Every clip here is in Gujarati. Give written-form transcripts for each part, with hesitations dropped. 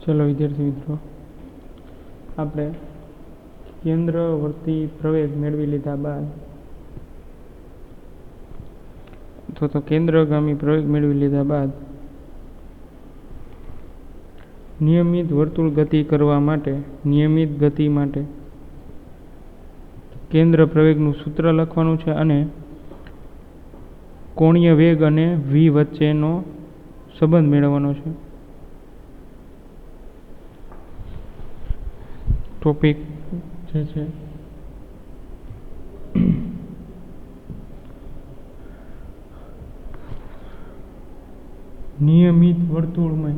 ચલો વિદ્યાર્થી મિત્રો, આપણે કેન્દ્રવર્તી પ્રવેગ મેળવી લીધા બાદ તો કેન્દ્રગામી પ્રવેગ મેળવી લીધા બાદ નિયમિત વર્તુળ ગતિ કરવા માટે નિયમિત ગતિ માટે કેન્દ્ર પ્રવેગનું સૂત્ર લખવાનું છે અને કોણીય વેગ અને v વચ્ચેનો સંબંધ મેળવવાનો છે. ટોપિક જે છે નિયમિત વર્તુળમય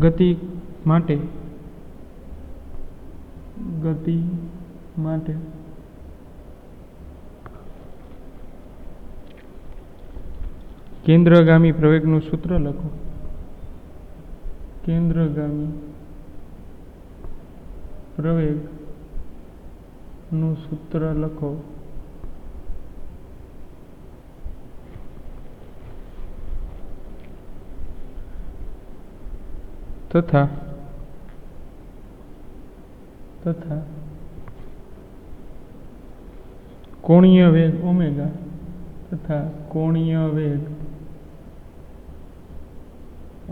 ગતિ માટે કેન્દ્રગામી પ્રવેગનું સૂત્ર લખો. કેન્દ્રગામી પ્રવેગનું સૂત્ર લખો. તથા કોણીય વેગ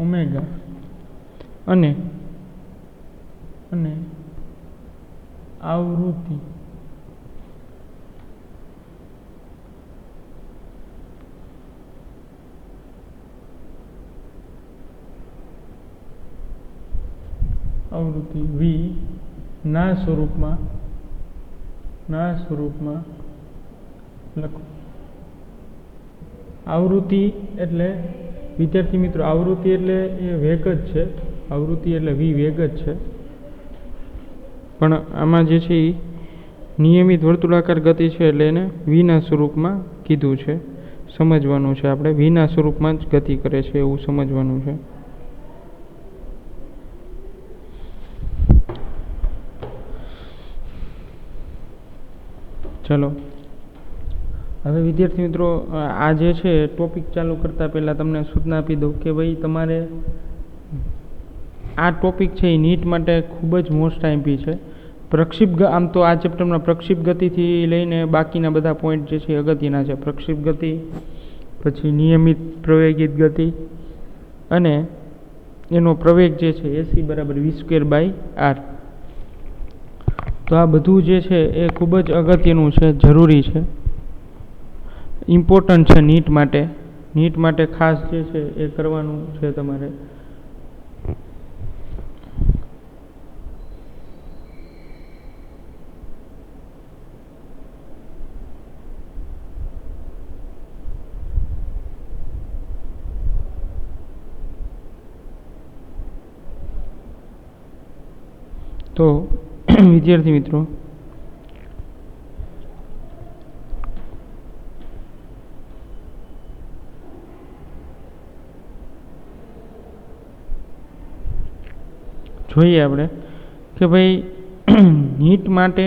ઓમેગા અને આવૃત્તિ v ના સ્વરૂપમાં લખો. આવૃત્તિ એટલે વિદ્યાર્થી મિત્રો, આવૃત્તિ એટલે એ વેગ જ છે. આવૃત્તિ એટલે v વેગ જ છે, પણ આમાં જે છે એ નિયમિત વર્તુળાકાર ગતિ છે એટલે એને vના સ્વરૂપમાં કીધું છે. સમજવાનું છે આપણે, vના સ્વરૂપમાં જ ગતિ કરે છે એવું સમજવાનું છે. ચલો હવે વિદ્યાર્થી મિત્રો, આ જે છે ટોપિક ચાલુ કરતાં પહેલાં તમને સૂચના આપી દઉં કે ભાઈ તમારે આ ટોપિક છે એ નીટ માટે ખૂબ જ મોસ્ટ આઈમ્પી છે. આમ તો આ ચેપ્ટરમાં પ્રક્ષિપ્ત ગતિથી લઈને બાકીના બધા પોઈન્ટ જે છે એ અગત્યના છે. પ્રક્ષિપ્ત ગતિ, પછી નિયમિત પ્રવેગિત ગતિ અને એનો પ્રવેગ જે છે AC = v²/r. તો આ બધું જે છે એ ખૂબ જ અગત્યનું છે, જરૂરી છે, ઇમ્પોર્ટન્ટ છે નીટ માટે ખાસ જે છે એ કરવાનું છે તમારે. તો વિદ્યાર્થી મિત્રો, જોઈએ આપણે કે ભાઈ નીટ માટે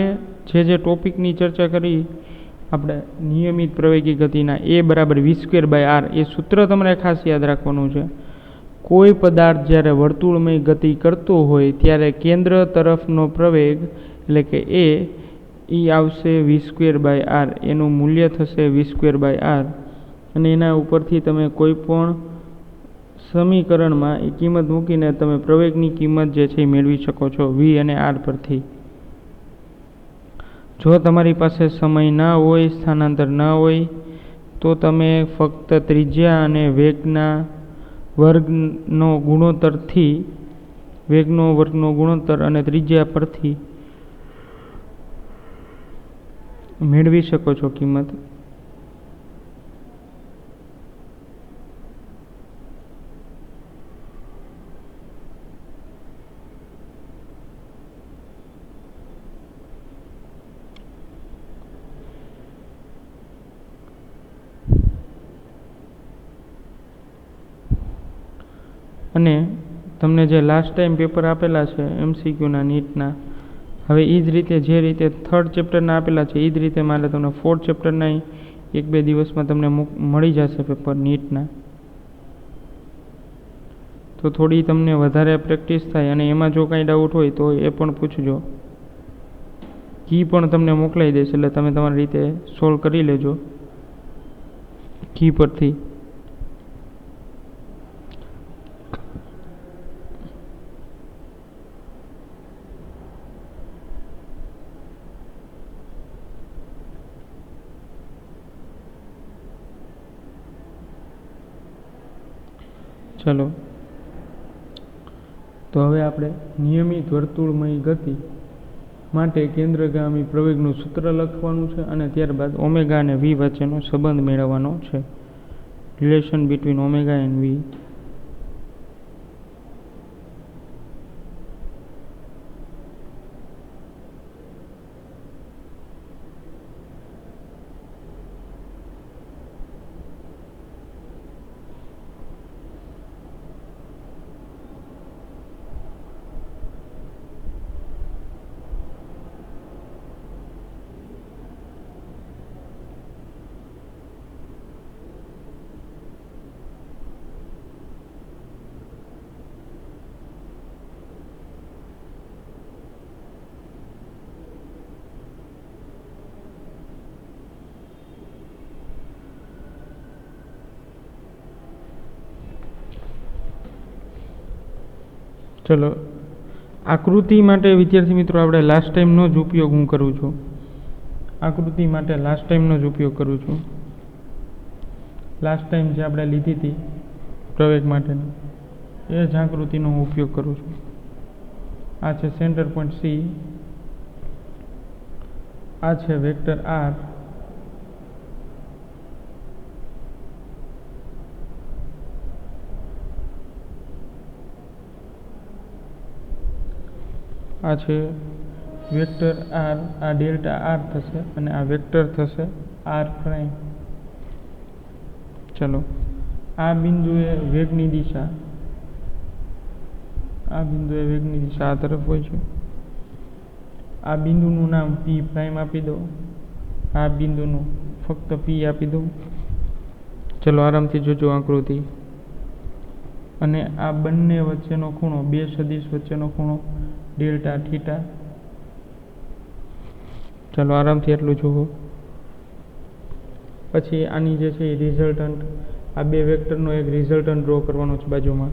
જે ટોપિકની ચર્ચા કરી આપણે નિયમિત પ્રવેગી ગતિના a = v²/r, એ સૂત્ર તમારે ખાસ યાદ રાખવાનું છે. કોઈ પદાર્થ જ્યારે વર્તુળમય ગતિ કરતો હોય ત્યારે કેન્દ્ર તરફનો પ્રવેગ એટલે કે એ આવશે v²/r. એનું મૂલ્ય થશે v²/r અને એના ઉપરથી તમે કોઈ પણ સમીકરણમાં એ કિંમત મૂકીને તમે પ્રવેગની કિંમત જે છે એ મેળવી શકો છો v અને r પરથી. જો તમારી પાસે સમય ના હોય, સ્થાનાંતર ના હોય, તો તમે ફક્ત ત્રિજ્યા અને વેગનો વર્ગનો ગુણોત્તર અને ત્રિજ્યા પરથી મેળવી શકો છો કિંમત. અને તમને જે લાસ્ટ ટાઈમ પેપર આપેલા છે MCQના નીટના, હવે એ જ રીતે જે રીતે થર્ડ ચેપ્ટરના આપેલા છે એ જ રીતે મારે તમને ફોર્થ ચેપ્ટરના 1-2 દિવસમાં તમને મળી જશે પેપર નીટના. તો થોડી તમને વધારે પ્રેક્ટિસ થાય, અને એમાં જો કાંઈ ડાઉટ હોય તો એ પણ પૂછજો. કી પણ તમને મોકલાઈ દઈશ, એટલે તમે તમારી રીતે સોલ્વ કરી લેજો કી પરથી. ચલો, તો હવે આપણે નિયમિત વર્તુળમય ગતિ માટે કેન્દ્રગામી પ્રવેગનું સૂત્ર લખવાનું છે, અને ત્યારબાદ ઓમેગા અને વી વચ્ચેનો સંબંધ મેળવવાનો છે. Relation between omega and we. ચલો, આકૃતિ માટે વિદ્યાર્થી મિત્રો આપણે લાસ્ટ ટાઈમનો જ ઉપયોગ હું કરું છું. આકૃતિ માટે લાસ્ટ ટાઈમનો જ ઉપયોગ કરું છું. લાસ્ટ ટાઈમ જે આપણે લીધી હતી પ્રવેગ માટેની, એ જ આકૃતિનો હું ઉપયોગ કરું છું. આ છે સેન્ટર પોઈન્ટ સી, આ છે વેક્ટર આર, આ છે વેક્ટર આર, આ ડેલ્ટા આર થશે, અને આ વેક્ટર થશે આર પ્રાઇમ. ચલો, આ બિંદુએ વેગની દિશા, આ બિંદુએ વેગની દિશા આ તરફ હોય છે. આ બિંદુનું નામ પી પ્રાઇમ આપી દો, આ બિંદુનું ફક્ત પી આપી દો. ચલો, આરામથી જોજો આકૃતિ. અને આ બંને વચ્ચેનો ખૂણો, બે સદિશ વચ્ચેનો ખૂણો ડેલ્ટા થીટા. ચાલો, આરામથી એટલું જુઓ. પછી આની જે છે એ રિઝલ્ટન્ટ, આ બે વેક્ટરનો એક રિઝલ્ટન્ટ ડ્રો કરવાનો છે બાજુમાં.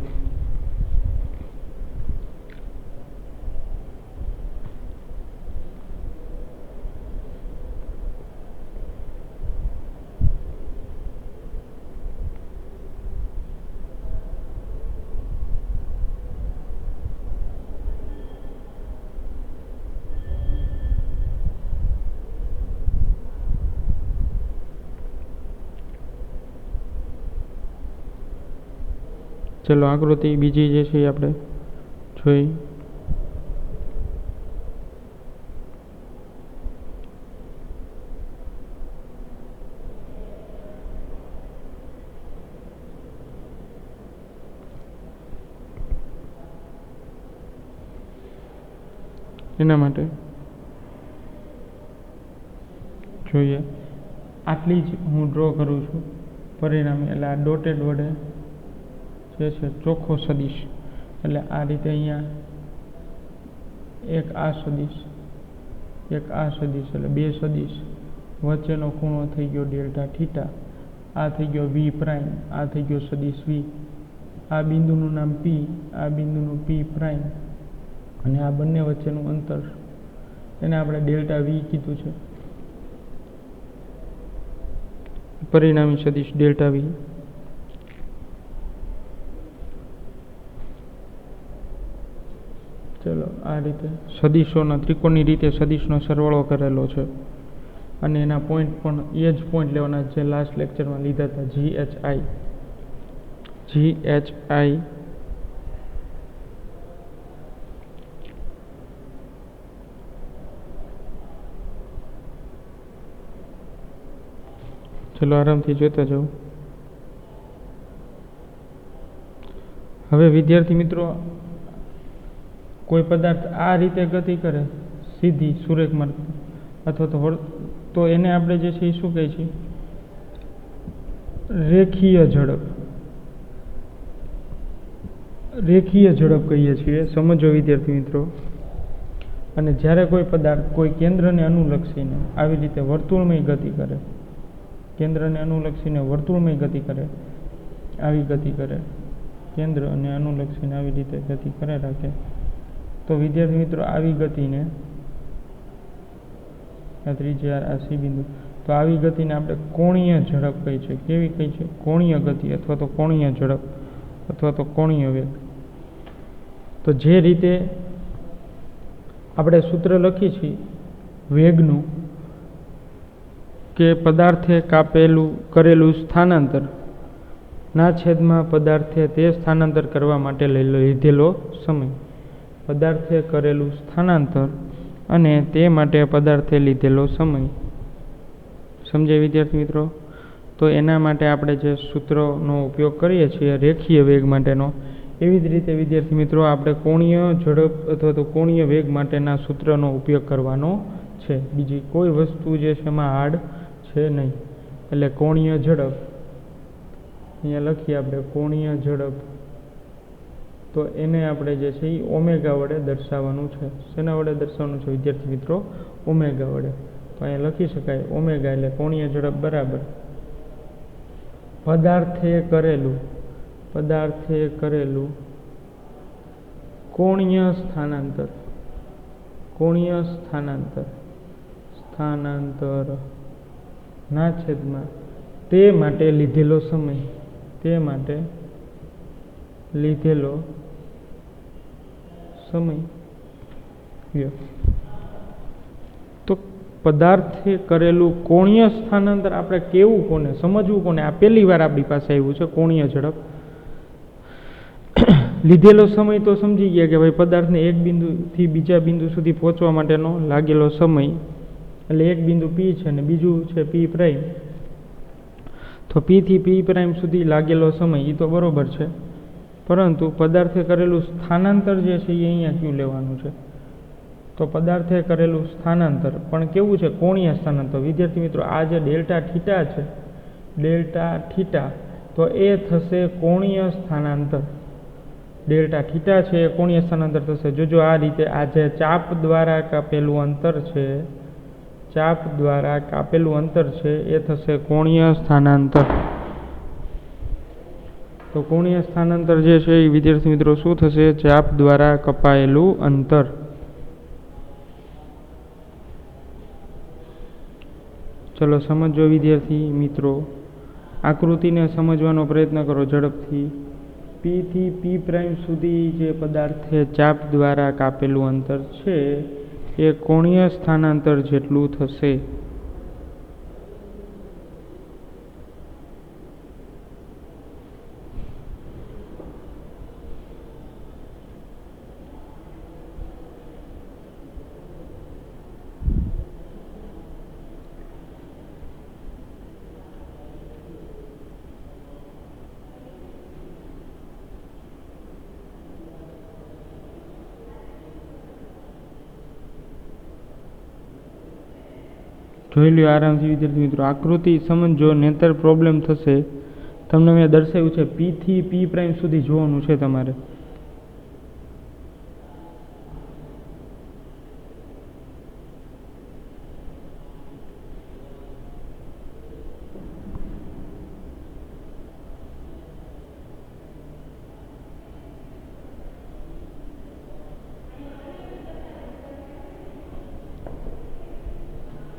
ચલો, આકૃતિ બીજી જે છે એ આપણે જોઈ. એના માટે જોઈએ, આટલી જ હું ડ્રો કરું છું પરિણામે. એટલે આ ડોટેડ વડે જે છે ચોખ્ખો સદિશ, એટલે આ રીતે અહીંયા એક આ સદિશ, એક આ સદિશ, એટલે બે સદિશ વચ્ચેનો ખૂણો થઈ ગયો ડેલ્ટા થીટા. આ થઈ ગયો વી પ્રાઇમ, આ થઈ ગયો સદિશ વી. આ બિંદુનું નામ પી, આ બિંદુનું પી પ્રાઇમ, અને આ બંને વચ્ચેનું અંતર, એને આપણે ડેલ્ટા વી કીધું છે. પરિણામી સદિશ ડેલ્ટા વી. ચલો, આ રીતે સદિશોના ત્રિકોણની રીતે સદિશનો સરવાળો કરેલો છે, અને એના પોઈન્ટ પણ એ જ પોઈન્ટ લેવાના જે લાસ્ટ લેક્ચરમાં લીધા હતા, GHI. ચલો, આરામથી જોતા જાઓ. હવે વિદ્યાર્થી મિત્રો, કોઈ પદાર્થ આ રીતે ગતિ કરે, સીધી સુરેખ માર્ગ અથવા તો એને આપણે જે છે એ શું કહે છે? રેખીય ઝડપ. રેખીય ઝડપ કહીએ છીએ. સમજો વિદ્યાર્થી મિત્રો. અને જ્યારે કોઈ પદાર્થ કોઈ કેન્દ્રને અનુલક્ષીને આવી રીતે વર્તુળમય ગતિ કરે, કેન્દ્રને અનુલક્ષીને વર્તુળમય ગતિ કરે, આવી ગતિ કરે, કેન્દ્ર અને અનુલક્ષીને આવી રીતે ગતિ કરે રાખે, તો વિદ્યાર્થી મિત્રો આવી ગતિને આ ત્રિજ્યા આ સી બિંદુ, તો આવી ગતિને આપણે કોણીય ઝડપ કહી છે. કેવી કહી છે? કોણીય ગતિ અથવા તો કોણીય ઝડપ અથવા તો કોણીય વેગ. તો જે રીતે આપણે સૂત્ર લખીએ છીએ વેગનું કે પદાર્થે કરેલું સ્થાનાંતર ના છેદમાં પદાર્થે તે સ્થાનાંતર કરવા માટે લીધેલો સમય. પદાર્થે કરેલું સ્થાનાંતર અને તે માટે પદાર્થે લીધેલો સમય. સમજાય વિદ્યાર્થી મિત્રો? તો એના માટે આપણે જે સૂત્રનો ઉપયોગ કરીએ છીએ રેખીય વેગ માટેનો, એવી જ રીતે વિદ્યાર્થી મિત્રો આપણે કોણીય ઝડપ અથવા તો કોણીય વેગ માટેના સૂત્રનો ઉપયોગ કરવાનો છે. બીજી કોઈ વસ્તુ જે છે એમાં હાર્ડ છે નહીં. એટલે કોણીય ઝડપ અહીંયા લખીએ આપણે કોણીય ઝડપ, તો એને આપણે જે છે એ ઓમેગા વડે દર્શાવવાનું છે. શેના વડે દર્શાવવાનું છે વિદ્યાર્થી મિત્રો? ઓમેગા વડે. તો અહીંયા લખી શકાય ઓમેગા એટલે કોણીય ઝડપ બરાબર પદાર્થે કરેલું કોણીય સ્થાનાંતર ના છેદમાં તે માટે લીધેલો સમય. તો પદાર્થે કરેલું કોણીય સ્થાનાંતર આપણે કેવું કોને સમજવું, કોને? આ પહેલી વાર આપણી પાસે આવ્યું છે કોણીય ઝડપ. લીધેલો સમય તો સમજી ગયા કે ભાઈ પદાર્થને એક બિંદુથી બીજા બિંદુ સુધી પહોંચવા માટેનો લાગેલો સમય, એટલે એક બિંદુ પી છે અને બીજું છે પી પ્રાઇમ. તો પી થી પી પ્રાઇમ સુધી લાગેલો સમય એ તો બરોબર છે, પરંતુ પદાર્થે કરેલું સ્થાનાંતર જે છે એ અહીંયા ક્યુ લેવાનું છે. તો પદાર્થે કરેલું સ્થાનાંતર પણ કેવું છે? કોણીય સ્થાનાંતર. વિદ્યાર્થી મિત્રો આ જે ડેલ્ટા થીટા છે, ડેલ્ટા થીટા, તો એ થશે કોણીય સ્થાનાંતર. ડેલ્ટા થીટા છે એ કોણીય સ્થાનાંતર થશે. જોજો આ રીતે આ જે ચાપ દ્વારા કાપેલું અંતર છે એ થશે કોણીય સ્થાનાંતર. તો કોણીય સ્થાનાંતર જે છે એ વિદ્યાર્થી મિત્રો શું થશે? ચાપ દ્વારા કપાયેલું અંતર. ચલો સમજો વિદ્યાર્થી મિત્રો. આકૃતિને સમજવાનો પ્રયત્ન કરો ઝડપથી. પી થી પી પ્રાઇમ સુધી જે પદાર્થે ચાપ દ્વારા કાપેલું અંતર છે એ કોણીય સ્થાનાંતર જેટલું થશે. જોઈ લ્યો આરામથી વિદ્યાર્થી મિત્રો. આકૃતિ સમજો નહીંતર પ્રોબ્લેમ થશે. તમને મેં દર્શાવ્યું છે પી થી પી પ્રાઇમ સુધી જોવાનું છે તમારે.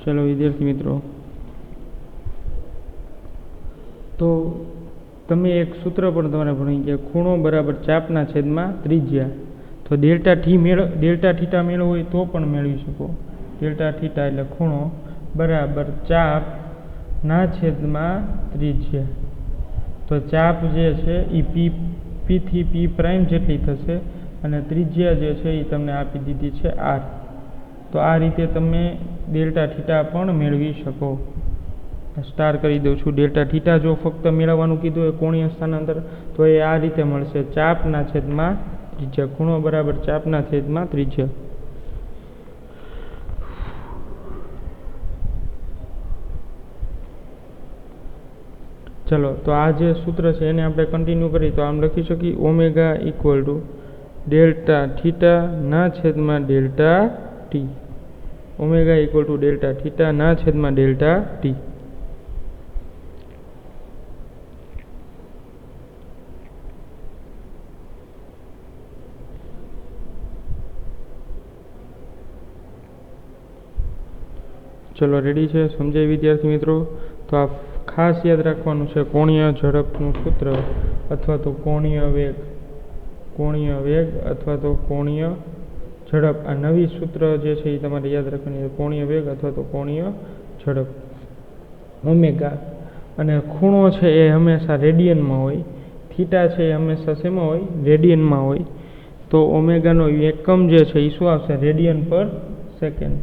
ચલો વિદ્યાર્થી મિત્રો, તો તમે એક સૂત્ર પણ તમારે ભણી ગયા, ખૂણો બરાબર ચાપના છેદમાં ત્રિજ્યા. તો ડેલ્ટા થીટા મેળવો હોય તો પણ મેળવી શકો. ડેલ્ટા થીટા એટલે ખૂણો બરાબર ચાપના છેદમાં ત્રિજ્યા. તો ચાપ જે છે એ પી થી પી પ્રાઇમ જેટલી થશે અને ત્રિજ્યા જે છે એ તમને આપી દીધી છે આર. તો આ રીતે તમે ડેલ્ટા થીટા પણ મેળવી શકો. સ્ટાર કરી દઉં છું. ડેલ્ટા થીટા જો ફક્ત મેળવવાનું કીધું હોય કોણીય સ્થાનાંતર, તો એ આ રીતે મળશે: ચાપના છેદમાં ત્રિજ્યા. ખૂણો બરાબર ચાપના છેદમાં ત્રિજ્યા. ચલો તો આ જે સૂત્ર છે એને આપણે કન્ટિન્યુ કરી તો આમ લખી શકીએ omega equal to delta theta ના છેદમાં delta T. Omega equal to delta theta ના છેદમાં ડેલ્ટા ટી. ચલો રેડી છે, સમજાય વિદ્યાર્થી મિત્રો? તો આ ખાસ યાદ રાખવાનું છે કોણીય ઝડપનું સૂત્ર અથવા તો કોણીય વેગ અથવા તો કોણીય ઝડપ. આ નવી સૂત્ર જે છે એ તમારે યાદ રાખવાની છે, કોણીય વેગ અથવા તો કોણીય ઝડપ. ઓમેગા અને ખૂણો છે એ હંમેશા રેડિયનમાં હોય, થીટા છે એ હંમેશા શેમાં હોય? રેડિયનમાં હોય. તો ઓમેગાનો એકમ જે છે એ શું આવશે? રેડિયન પર સેકન્ડ.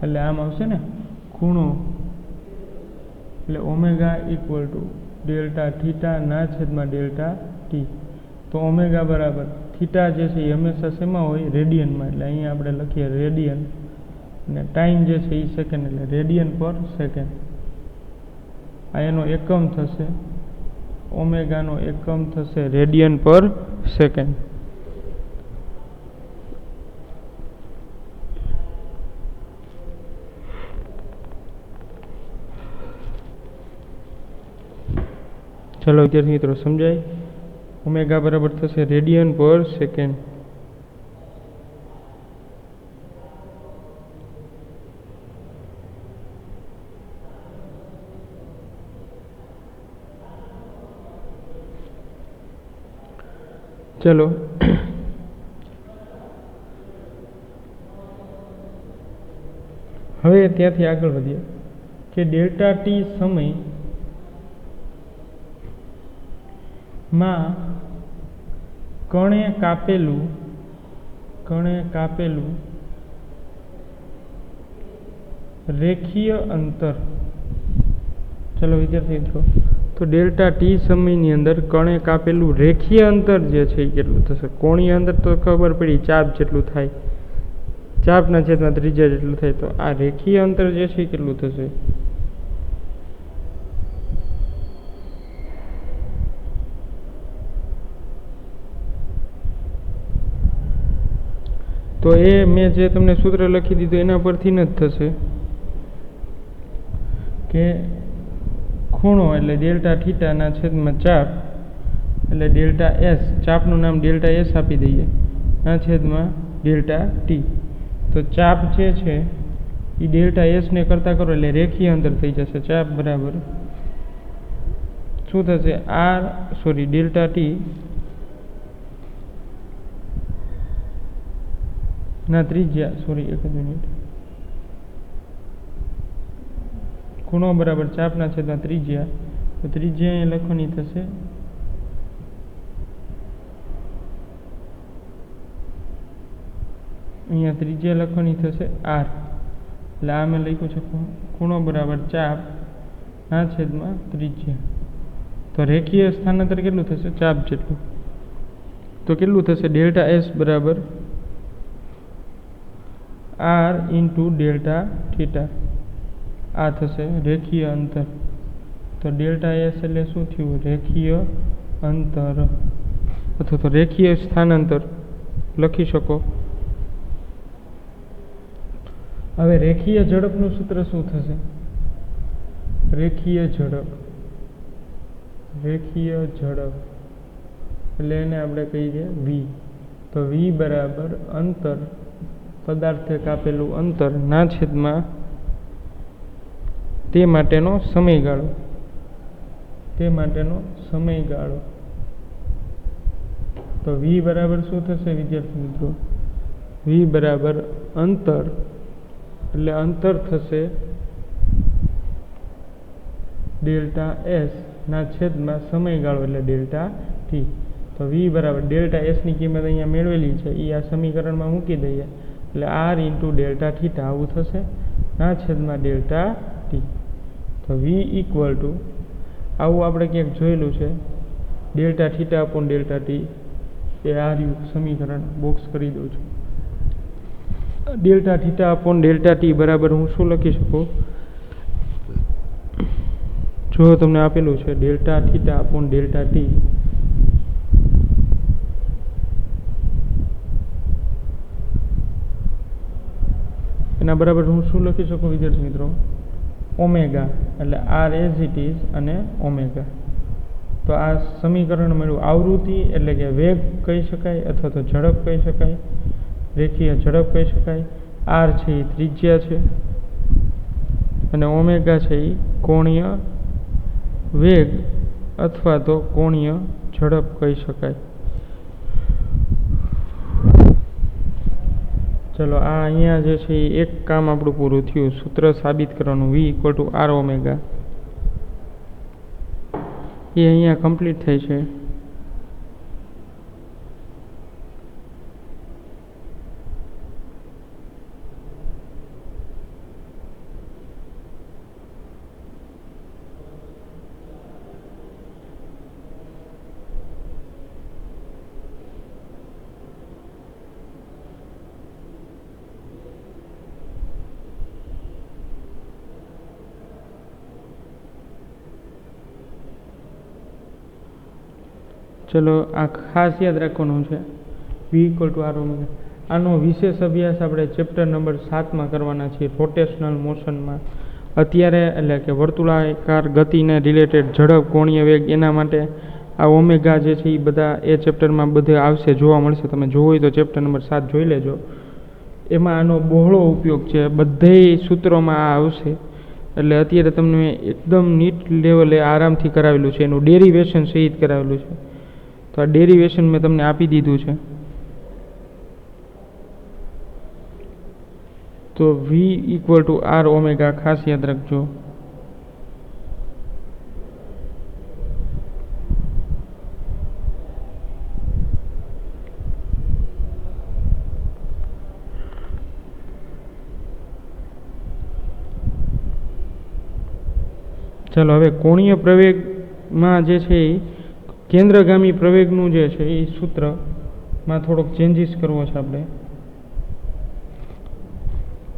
એટલે આમ આવશે ને ખૂણો, એટલે omega equal to delta theta ના છેદમાં ડેલ્ટા ટી. તો ઓમેગા બરાબર થીટા જે છે એ હંમેશા શેમાં હોય? રેડિયનમાં. એટલે અહીંયા આપણે લખીએ રેડિયન અને ટાઈમ જે છે એ સેકન્ડ, એટલે રેડિયન પર સેકન્ડ. આ એનો એકમ થશે, ઓમેગાનો એકમ થશે રેડિયન પર સેકન્ડ. ચલો વિદ્યાર્થી મિત્રો સમજાય? ઓમેગા બરાબર થશે રેડિયન પર સેકન્ડ. ચલો હવે ત્યાંથી આગળ વધીએ કે ડેલ્ટા ટી સમય માં કણે કાપેલું રેખીય અંતર. ચલો વિદ્યાર્થી મિત્રો, તો ડેલ્ટા ટી સમયની અંદર કણે કાપેલું રેખીય અંતર જે છે એ કેટલું થશે? કોણીય અંતર તો ખબર પડી, ચાપ જેટલું થાય, ચાપના છેદમાં ત્રિજ્યા જેટલું થાય. તો આ રેખીય અંતર જે છે એ કેટલું થશે? તો એ મેં જે તમને સૂત્ર લખી દીધું એના પરથી ન જ થશે કે ખૂણો એટલે ડેલ્ટા થીટાના છેદમાં ચાપ એટલે ડેલ્ટા એસ, ચાપનું નામ ડેલ્ટા એસ આપી દઈએ, ના છેદમાં ડેલ્ટા ટી. તો ચાપ જે છે એ ડેલ્ટા એસને કરતાં કરો એટલે રેખીય અંતર થઈ જશે. ચાપ બરાબર શું થશે? ડેલ્ટા ટી ના ત્રિજ્યા, એક જ મિનિટ, ખૂણો બરાબર ચાપના છેદમાં ત્રિજ્યા. તો ત્રિજ્યા અહીંયા લખવાની થશે અહીંયા ત્રિજ્યા લખવાની થશે આર. એટલે આ મેં લખ્યું છે ખૂણો બરાબર ચાપ ના છેદમાં ત્રિજ્યા. તો રેખીય સ્થાનાંતર કેટલું થશે? ચાપ જેટલું. તો કેટલું થશે? ડેલ્ટા એસ બરાબર આર ઇન્ટુ ડેલ્ટા થીટા. આ થશે રેખીય અંતર. તો ડેલ્ટા એસ એટલે શું થયું? રેખીય અંતર અથવા તો રેખીય સ્થાનાંતર લખી શકો. હવે રેખીય ઝડપનું સૂત્ર શું થશે? રેખીય ઝડપ એટલે એને આપણે કહીએ વી. તો વી બરાબર અંતર, પદાર્થે કાપેલું અંતર ના છેદમાં તે માટેનો સમયગાળો. તો વી બરાબર શું થશે વિદ્યાર્થી મિત્રો? વી બરાબર અંતર એટલે અંતર થશે ડેલ્ટા એસ ના છેદમાં સમયગાળો એટલે ડેલ્ટા ટી. તો વી બરાબર ડેલ્ટા એસની કિંમત અહીંયા મેળવેલી છે એ આ સમીકરણમાં મૂકી દઈએ એટલે આર ઇન્ટુ ડેલ્ટા થીટા આવું થશે ના છેદમાં ડેલ્ટા ટી. તો વી ઇક્વલ ટુ આવું આપણે ક્યાંક જોયેલું છે, delta theta upon delta t. એ આ રહ્યું સમીકરણ, બોક્સ કરી દઉં છું. Delta theta upon delta t બરાબર હું શું લખી શકું? જો તમને આપેલું છે delta theta upon delta t, એના બરાબર હું શું લખી શકું વિદ્યાર્થી મિત્રો? ઓમેગા, એટલે આર એઝ ઇટ ઇઝ અને ઓમેગા. તો આ સમીકરણ મળ્યું. આવૃત્તિ એટલે કે વેગ કહી શકાય અથવા તો ઝડપ કહી શકાય, રેખીય ઝડપ કહી શકાય. આર છે એ ત્રિજ્યા છે અને ઓમેગા છે એ કોણીય વેગ અથવા તો કોણીય ઝડપ કહી શકાય. ચલો આ અહીંયા જે છે એ એક કામ આપણું પૂરું થયું. સૂત્ર સાબિત કરવાનું V = R ઓમેગા, એ અહીંયા કમ્પ્લીટ થાય છે. ચલો આ ખાસ યાદ રાખવાનું છે, V = R ઓમેગા. આનો વિશેષ અભ્યાસ આપણે ચેપ્ટર નંબર 7માં કરવાના છીએ, રોટેશનલ મોશનમાં. અત્યારે એટલે કે વર્તુળાકાર ગતિને રિલેટેડ ઝડપ, કોણીય વેગ, એના માટે આ ઓમેગા જે છે એ બધા એ ચેપ્ટરમાં બધે આવશે, જોવા મળશે. તમે જોવું હોય તો ચેપ્ટર નંબર 7 જોઈ લેજો. એમાં આનો બહોળો ઉપયોગ છે, બધેય સૂત્રોમાં આ આવશે. એટલે અત્યારે તમને એકદમ નીટ લેવલે આરામથી કરાવેલું છે, એનું ડેરિવેશન સહિત કરાવેલું છે. તો આ ડેરિવેશન મેં તમને આપી દીધું છે. તો V = R ઓમેગા ખાસ યાદ રાખજો. ચાલો હવે કોણીય પ્રવેગમાં જે છે એ કેન્દ્રગામી પ્રવેગનું જે છે એ સૂત્રમાં થોડોક ચેન્જીસ કરવો છે આપણે.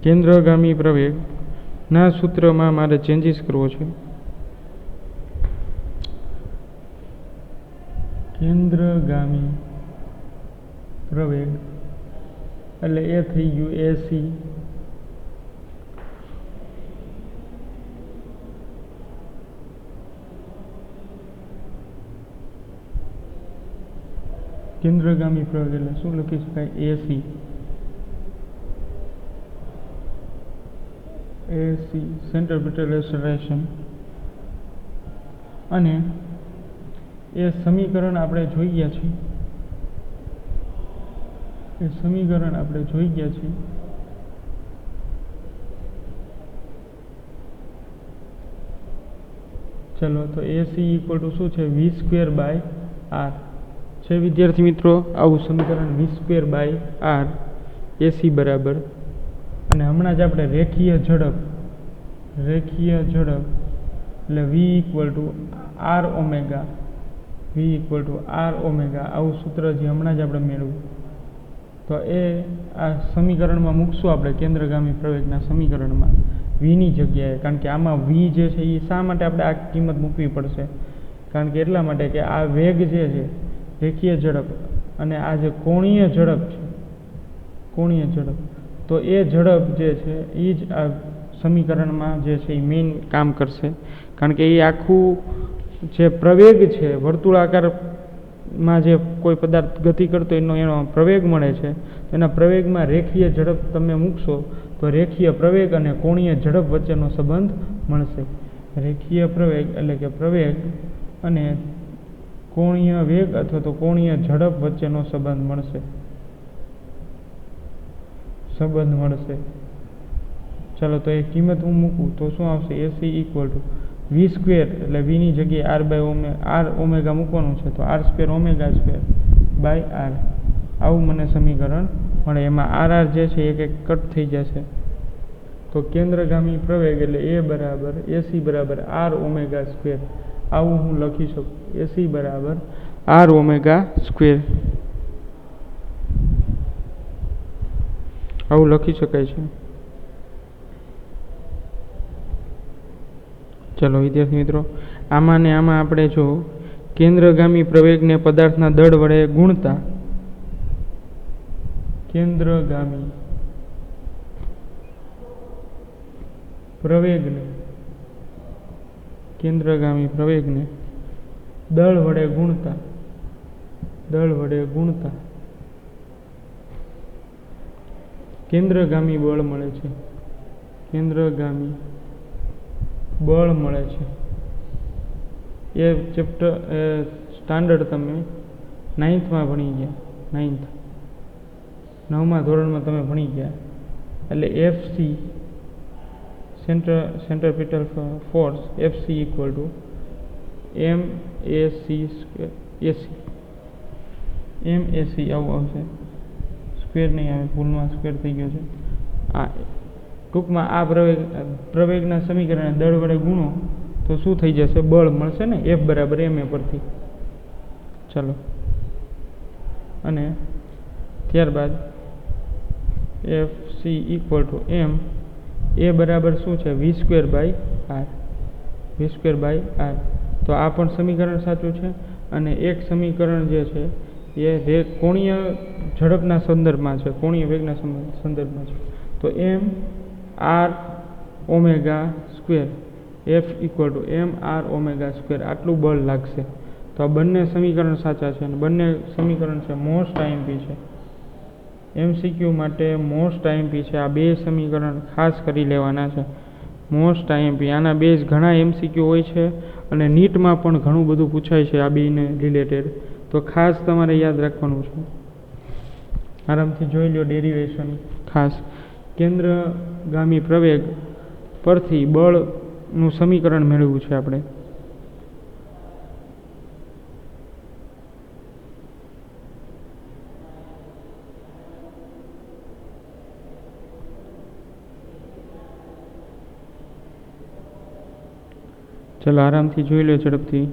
કેન્દ્રગામી પ્રવેગના સૂત્રમાં મારે ચેન્જીસ કરવો છે. કેન્દ્રગામી પ્રવેગ એટલે એ થઈ ગયું AC, કેન્દ્રગામી પ્રવેગ એટલે શું લખી શકાય? AC centripetal acceleration. અને એ સમીકરણ આપણે જોઈ ગયા છીએ, ચલો તો AC = શું છે? V²/R છે વિદ્યાર્થી મિત્રો. આવું સમીકરણ V²/R AC બરાબર. અને હમણાં જ આપણે રેખીય ઝડપ એટલે V = R ઓમેગા, આવું સૂત્ર જે હમણાં જ આપણે મેળવ્યું. તો એ આ સમીકરણમાં મૂકશું આપણે, કેન્દ્રગામી પ્રવેગના સમીકરણમાં Vની જગ્યાએ. કારણ કે આમાં V જે છે એ શા માટે આપણે આ કિંમત મૂકવી પડશે? કારણ કે એટલા માટે કે આ વેગ જે છે રેખીય ઝડપ અને આ જે કોણીય ઝડપ છે, તો એ ઝડપ જે છે એ જ આ સમીકરણમાં જે છે એ મેઇન કામ કરશે. કારણ કે એ આખું જે પ્રવેગ છે, વર્તુળાકારમાં જે કોઈ પદાર્થ ગતિ કરતો એનો પ્રવેગ મળે છે, એના પ્રવેગમાં રેખીય ઝડપ તમે મૂકશો તો રેખીય પ્રવેગ અને કોણીય ઝડપ વચ્ચેનો સંબંધ મળશે. રેખીય પ્રવેગ એટલે કે પ્રવેગ અને કોણીય વેગ અથવા તો કોણીય ઝડપ વચ્ચેનો સંબંધ મળશે. ચાલો તો એ કિંમત હું મૂકું તો શું આવશે? AC = V², એટલે Vની જગ્યાએ R ઓમેગા મૂકવાનું છે, તો R² ઓમેગા²/R. આવું મને સમીકરણ મળે. એમાં RR જે છે એક કટ થઈ જશે. તો કેન્દ્રગામી પ્રવેગ એટલે AC = R ઓમેગા². આવું હું લખી શકું, AC = R ઓમેગા². આવું લખી શકાય છે. ચલો વિદ્યાર્થી મિત્રો, આમાં ને આમાં આપણે જો કેન્દ્રગામી પ્રવેગને પદાર્થના દળ વડે ગુણતા કેન્દ્રગામી પ્રવેગને દળ વડે ગુણતા કેન્દ્રગામી બળ મળે છે. એ ચેપ્ટર સ્ટાન્ડર્ડ તમે 9થમાં ભણી ગયા. 9મા ધોરણમાં તમે ભણી ગયા. એટલે FC centripetal force FC equal to MAC આવું આવશે. સ્ક્વેર નહીં આવે, ભૂલમાં સ્ક્વેર થઈ ગયો છે. આ ટૂંકમાં આ પ્રવેગના સમીકરણને દળ વડે ગુણો તો શું થઈ જશે? બળ મળશે ને, F બરાબર ma પરથી. ચલો, અને ત્યારબાદ FC ઇક્વલ ટુ M, એ બરાબર શું છે? v²/r. તો આ પણ સમીકરણ સાચું છે. અને એક સમીકરણ જે છે એ કોણીય ઝડપના સંદર્ભમાં છે, કોણીય વેગના સંદર્ભમાં છે. તો mr², F equal to mr², આટલું બળ લાગશે. તો આ બંને સમીકરણ સાચા છે અને બંને સમીકરણ છે મોસ્ટ આઈએમપી છે. MCQ માટે મોસ્ટ આઈએમપી છે. આ બે સમીકરણ ખાસ કરી લેવાના છે. મોસ્ટ આઈએમપી, આના બેઝ ઘણા MCQ હોય છે અને નીટમાં પણ ઘણું બધું પૂછાય છે આ બેને રિલેટેડ. તો ખાસ તમારે યાદ રાખવાનું છે. આરામથી જોઈ લો ડેરિવેશન. ખાસ કેન્દ્રગામી પ્રવેગ પરથી બળનું સમીકરણ મેળવ્યું છે આપણે. ચલો આરામથી જોઈ લો ઝડપથી.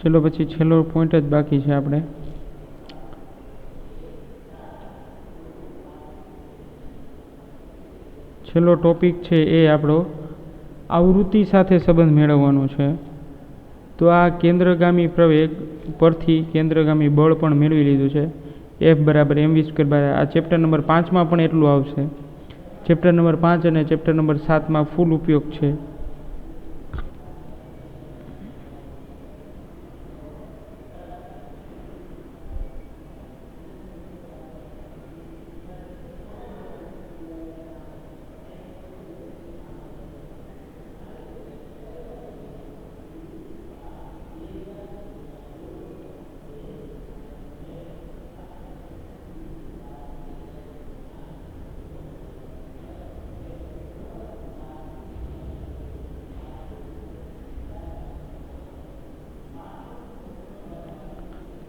ચલો પછી છેલ્લો પોઈન્ટ જ બાકી છે આપણે. છેલ્લો ટોપિક છે એ આપણો આવૃત્તિ સાથે સંબંધ મેળવવાનો છે. તો આ કેન્દ્રગામી પ્રવેગ પરથી કેન્દ્રગામી બળ પણ મેળવી લીધું છે. F બરાબર mv². આ ચેપ્ટર નંબર 5માં પણ એટલું આવશે. ચેપ્ટર નંબર 5 અને ચેપ્ટર નંબર 7માં ફૂલ ઉપયોગ છે.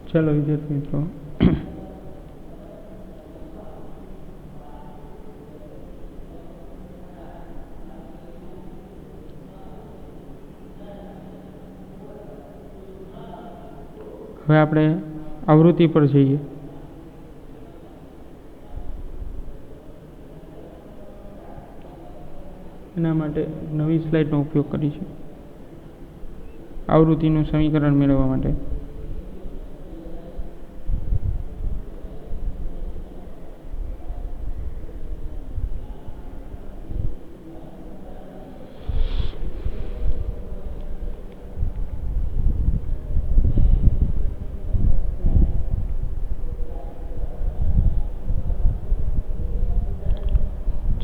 ચલો વિદ્યાર્થી મિત્રો, હવે આપણે આવૃત્તિ પર જઈએ. એના માટે નવી સ્લાઇડનો ઉપયોગ કરીશું આવૃત્તિનું સમીકરણ મેળવવા માટે.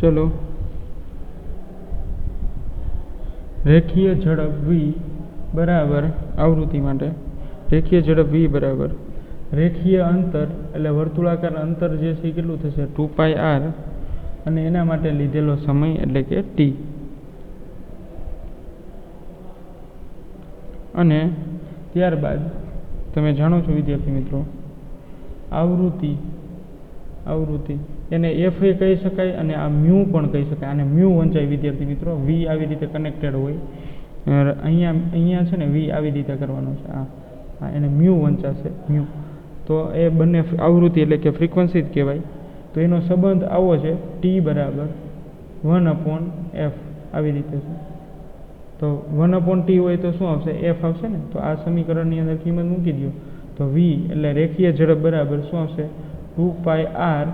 ચલો, રેખીય ઝડપ v બરાબર આવૃત્તિ માટે રેખીય ઝડપ v બરાબર રેખીય અંતર એટલે વર્તુળાકાર અંતર જે છે કેટલું થશે? 2πr, અને એના માટે લીધેલો સમય એટલે કે t. ત્યારબાદ તમે જાણો છો વિદ્યાર્થી મિત્રો, આવૃત્તિ એને એફ એ કહી શકાય અને આ મ્યુ પણ કહી શકાય. આને મ્યુ વંચાય વિદ્યાર્થી મિત્રો. વી આવી રીતે કનેક્ટેડ હોય, અહીંયા છે ને વી આવી રીતે કરવાનો છે. આ એને મ્યુ વંચાશે, મ્યુ. તો એ બંને આવૃત્તિ એટલે કે ફ્રીક્વન્સી જ કહેવાય. તો એનો સંબંધ આવો છે, ટી બરાબર 1/f આવી રીતે છે. તો 1/t હોય તો શું આવશે? એફ આવશે ને. તો આ સમીકરણની અંદર કિંમત મૂકી દો તો વી એટલે રેખીય ઝડપ બરાબર શું આવશે? 2πr.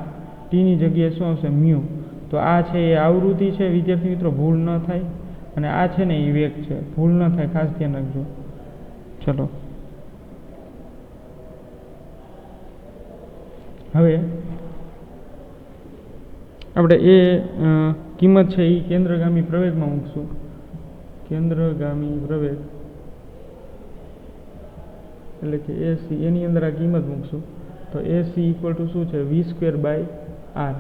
ટીની જગ્યાએ શું આવશે? મ્યુ. તો આ છે એ આવૃત્તિ છે વિદ્યાર્થી મિત્રો, ભૂલ ન થાય. અને આ છે ને એ વેગ છે, ભૂલ ન થાય, ખાસ ધ્યાન રાખજો. ચલો હવે આપણે એ કિંમત છે એ કેન્દ્રગામી પ્રવેગમાં મૂકશું. કેન્દ્રગામી પ્રવેગ એટલે કે એસી, એની અંદર આ કિંમત મૂકશું. તો એસી ઇક્વલ ટુ શું છે? v²/r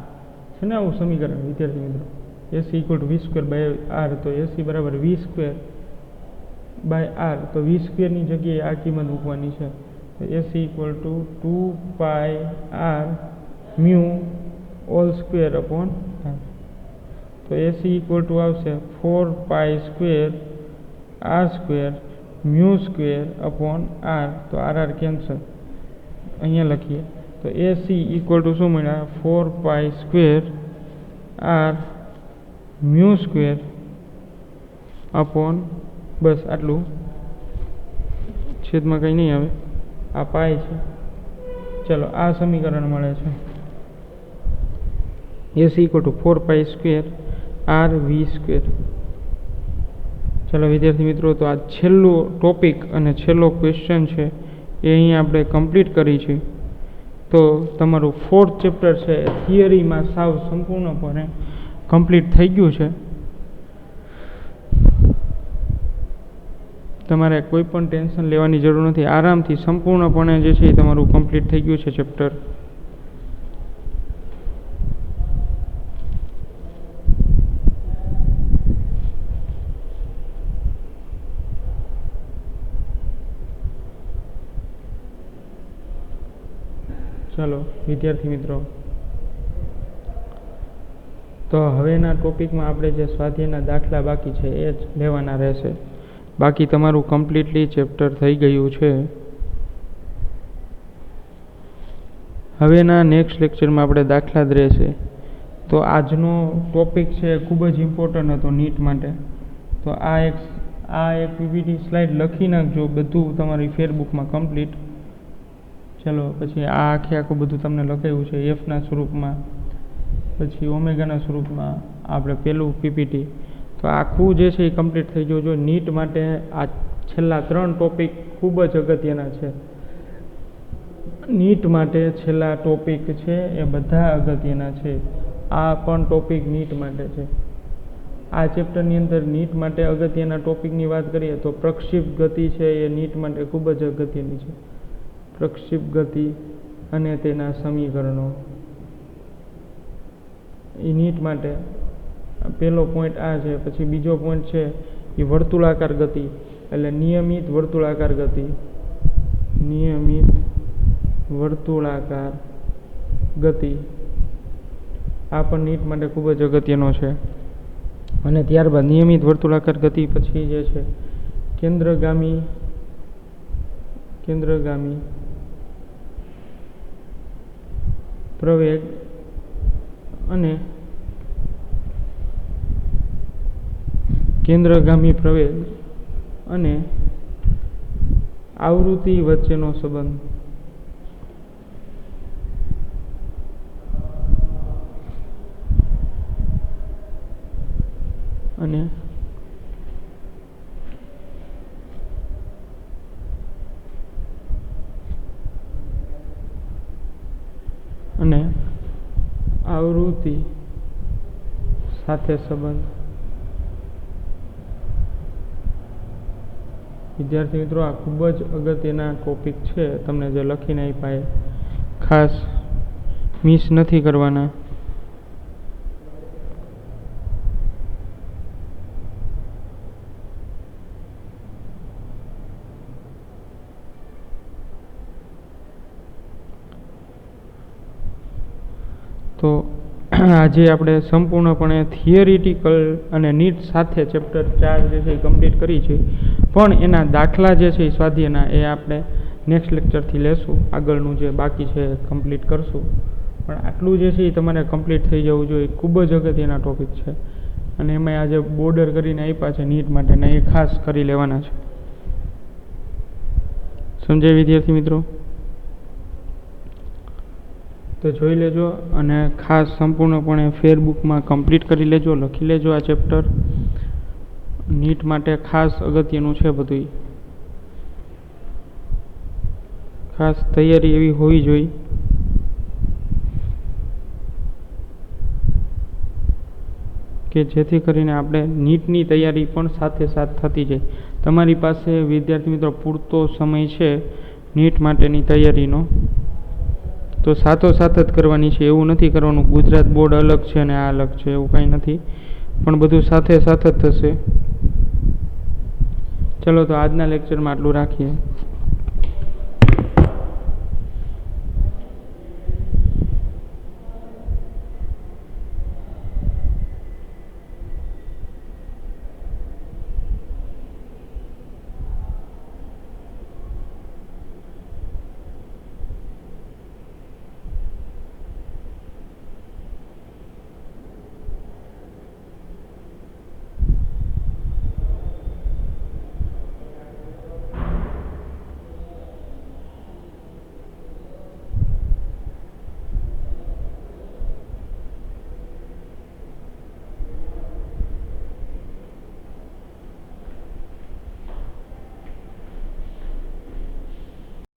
છે ને આવું સમીકરણ વિદ્યાર્થી મિત્રો. એસી ઇક્વલ ટુ v²/r. તો એસી બરાબર v²/r. તો v²ની જગ્યાએ આ કિંમત મૂકવાની છે. તો AC equal to 2πr mu whole square upon r. તો એસી ઇક્વલ ટુ આવશે 4π² r² mu square upon r. તો r કેન્સલ, અહીંયા લખીએ. તો એસી ઇક્વલ ટુ શું મળ્યા? 4π² r મ્યુ સ્ક્વેર અપોન, બસ આટલું, છેદમાં કંઈ નહીં આવે, આ પાય છે. ચલો આ સમીકરણ મળે છે. એસી ઇક્વલ ટુ 4π² r v². ચાલો વિદ્યાર્થી મિત્રો, તો આ છેલ્લો ટોપિક અને છેલ્લો ક્વેશ્ચન છે એ અહીં આપણે કમ્પ્લીટ કરી છે. તો તમારું 4th ચેપ્ટર છે થિયરીમાં સાવ સંપૂર્ણપણે કમ્પ્લીટ થઈ ગયું છે. તમારે કોઈ પણ ટેન્શન લેવાની જરૂર નથી. આરામથી સંપૂર્ણપણે જે છે એ તમારું કમ્પ્લીટ થઈ ગયું છે ચેપ્ટર. ચાલો વિદ્યાર્થી મિત્રો, તો હવેના ટોપિકમાં આપણે જે સ્વાધ્યાયના દાખલા બાકી છે એ જ લેવાના રહેશે. બાકી તમારું કમ્પ્લીટલી ચેપ્ટર થઈ ગયું છે. હવેના નેક્સ્ટ લેક્ચરમાં આપણે દાખલા જ રહેશે. તો આજનો ટોપિક છે ખૂબ જ ઇમ્પોર્ટન્ટ હતો નીટ માટે. તો આ એક પીપીટી સ્લાઇડ લખી નાખજો, બધું તમારી ફેરબુકમાં કમ્પ્લીટ. ચલો પછી આ આખું બધું તમને લખાયું છે એફના સ્વરૂપમાં, પછી ઓમેગાના સ્વરૂપમાં, આપણે પેલું પીપીટી. તો આખું જે છે એ કમ્પ્લીટ થઈ ગયું. જો નીટ માટે આ છેલ્લા 3 ટોપિક ખૂબ જ અગત્યના છે. નીટ માટે છેલ્લા ટોપિક છે એ બધા અગત્યના છે. આ પણ ટોપિક નીટ માટે છે. આ ચેપ્ટરની અંદર નીટ માટે અગત્યના ટોપિકની વાત કરીએ તો પ્રક્ષેપ ગતિ છે એ નીટ માટે ખૂબ જ અગત્યની છે. પ્રક્ષેપ ગતિ અને તેના સમીકરણો એ નીટ માટે પહેલો પોઈન્ટ આ છે. પછી બીજો પોઈન્ટ છે એ વર્તુળાકાર ગતિ, એટલે નિયમિત વર્તુળાકાર ગતિ. નિયમિત વર્તુળાકાર ગતિ આ પણ નીટ માટે ખૂબ જ અગત્યનો છે. અને ત્યારબાદ નિયમિત વર્તુળાકાર ગતિ પછી જે છે કેન્દ્રગામી પ્રવેગ અને કેન્દ્રગામી પ્રવેગ અને આવૃત્તિ વચ્ચેનો સંબંધ. અને આવૃત્તિ સાથે સંબંધ. વિદ્યાર્થી મિત્રો, આ ખૂબ જ અગત્યના ટોપિક છે. તમને જે લખીને આપ્યા ખાસ મિસ નથી કરવાના. તો આજે આપણે સંપૂર્ણપણે થિયરિટિકલ અને નીટ સાથે ચેપ્ટર 4 જે છે એ કમ્પ્લીટ કરી છે, પણ એના દાખલા જે છે એ સ્વાધ્યાયના એ આપણે નેક્સ્ટ લેક્ચરથી લેશું. આગળનું જે બાકી છે કમ્પ્લીટ કરશું, પણ આટલું જે છે એ તમારે કમ્પ્લીટ થઈ જવું જોઈએ. ખૂબ જ અગત્યના ટૉપિક છે અને એમાં આજે બોર્ડર કરીને આપ્યા છે નીટ માટેના, એ ખાસ કરી લેવાના છે. સમજાય વિદ્યાર્થી મિત્રો? તો જોઈ લેજો અને ખાસ સંપૂર્ણપણે ફેરબુકમાં કમ્પ્લીટ કરી લેજો, લખી લેજો આ ચેપ્ટર. નીટ માટે ખાસ અગત્યનું છે બધું, ખાસ તૈયારી એવી હોવી જોઈએ. કે જેથી કરીને આપણે નીટની તૈયારી પણ સાથે સાથ થતી જાય. તમારી પાસે વિદ્યાર્થી મિત્રો પૂરતો સમય છે નીટ માટેની તૈયારીનો, તો સાથોસાથ જ કરવાની છે. એવું નથી કરવાનું ગુજરાત બોર્ડ અલગ છે અને આ અલગ છે, એવું કાંઈ નથી, પણ બધું સાથે સાથ જ થશે. ચલો તો આજના લેક્ચરમાં આટલું રાખીએ.